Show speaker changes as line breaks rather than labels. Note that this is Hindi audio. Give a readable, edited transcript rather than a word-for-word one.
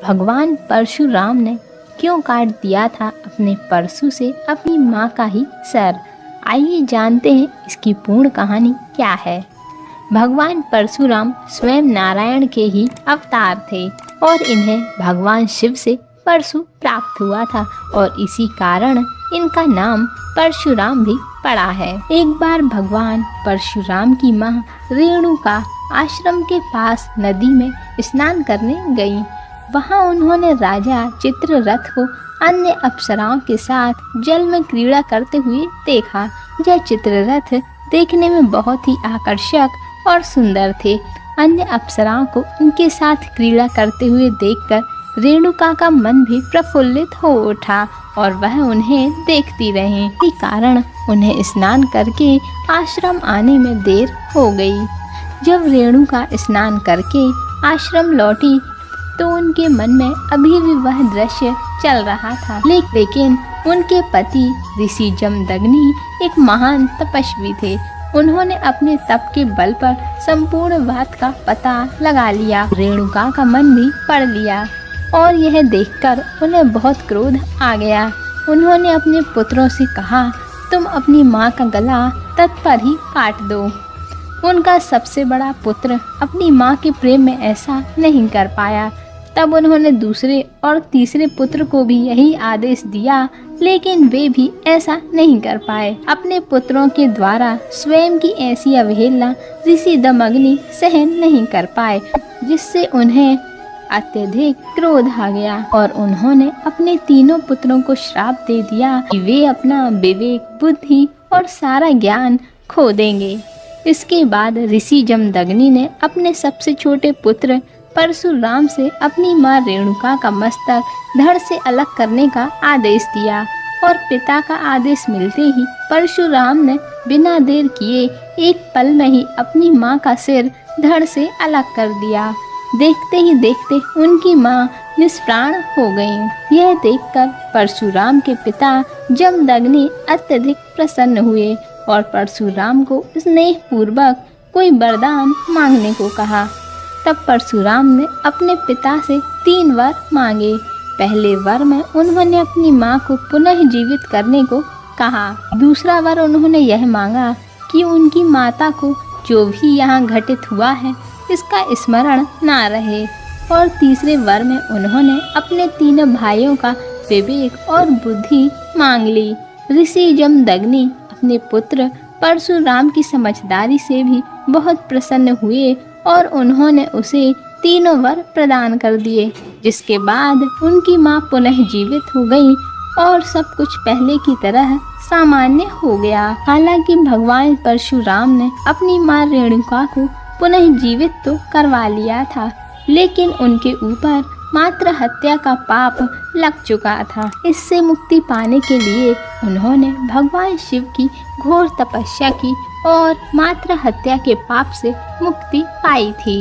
भगवान परशुराम ने क्यों काट दिया था अपने परशु से अपनी माँ का ही सर। आइए जानते हैं इसकी पूर्ण कहानी क्या है। भगवान परशुराम स्वयं नारायण के ही अवतार थे और इन्हें भगवान शिव से परशु प्राप्त हुआ था और इसी कारण इनका नाम परशुराम भी पड़ा है। एक बार भगवान परशुराम की माँ रेणुका आश्रम के पास नदी में स्नान करने गई। वहां उन्होंने राजा चित्ररथ को अन्य अप्सराओं के साथ जल में क्रीड़ा करते हुए देखा। यह चित्ररथ देखने में बहुत ही आकर्षक और सुंदर थे। अन्य अप्सराओं को उनके साथ क्रीड़ा करते हुए देखकर रेणुका का मन भी प्रफुल्लित हो उठा और वह उन्हें देखती रही। इसी कारण उन्हें स्नान करके आश्रम आने में देर हो गई। जब रेणुका स्नान करके आश्रम लौटी तो उनके मन में अभी भी वह दृश्य चल रहा था। लेकिन उनके पति ऋषि जमदग्नि एक महान तपस्वी थे। उन्होंने अपने तप के बल पर संपूर्ण बात का पता लगा लिया। रेणुका का मन भी पढ़ लिया और यह देखकर उन्हें बहुत क्रोध आ गया। उन्होंने अपने पुत्रों से कहा, तुम अपनी माँ का गला तत्पर ही काट दो। उनका सबसे बड़ा पुत्र अपनी माँ के प्रेम में ऐसा नहीं कर पाया। तब उन्होंने दूसरे और तीसरे पुत्र को भी यही आदेश दिया, लेकिन वे भी ऐसा नहीं कर पाए। अपने पुत्रों के द्वारा स्वयं की ऐसी अवहेलना ऋषि जमदग्नि सहन नहीं कर पाए, जिससे उन्हें अत्यधिक क्रोध आ गया और उन्होंने अपने तीनों पुत्रों को श्राप दे दिया कि वे अपना विवेक, बुद्धि और सारा ज्ञान खो देंगे। इसके बाद ऋषि जमदग्नि ने अपने सबसे छोटे पुत्र परशुराम से अपनी माँ रेणुका का मस्तक धड़ से अलग करने का आदेश दिया और पिता का आदेश मिलते ही परशुराम ने बिना देर किए एक पल में ही अपनी माँ का सिर धड़ से अलग कर दिया। देखते ही देखते उनकी माँ निष्प्राण हो गईं। यह देखकर परशुराम के पिता जमदग्नि अत्यधिक प्रसन्न हुए और परशुराम को स्नेह पूर्वक कोई वरदान मांगने को कहा। तब परशुराम ने अपने पिता से 3 वर मांगे। पहले वर में उन्होंने अपनी माँ को पुनः जीवित करने को कहा। दूसरा वर उन्होंने यह मांगा कि उनकी माता को जो भी यहाँ घटित हुआ है इसका स्मरण ना रहे। और तीसरे वर में उन्होंने अपने 3 भाइयों का विवेक और बुद्धि मांग ली। ऋषि जमदग्नि अपने पुत्र परशुराम की समझदारी से भी बहुत प्रसन्न हुए और उन्होंने उसे 3 वर प्रदान कर दिए, जिसके बाद उनकी माँ पुनः जीवित हो गई और सब कुछ पहले की तरह सामान्य हो गया। हालांकि भगवान परशुराम ने अपनी माँ रेणुका को पुनः जीवित तो करवा लिया था, लेकिन उनके ऊपर मात्र हत्या का पाप लग चुका था। इससे मुक्ति पाने के लिए उन्होंने भगवान शिव की घोर तपस्या की और मात्र हत्या के पाप से मुक्ति पाई थी।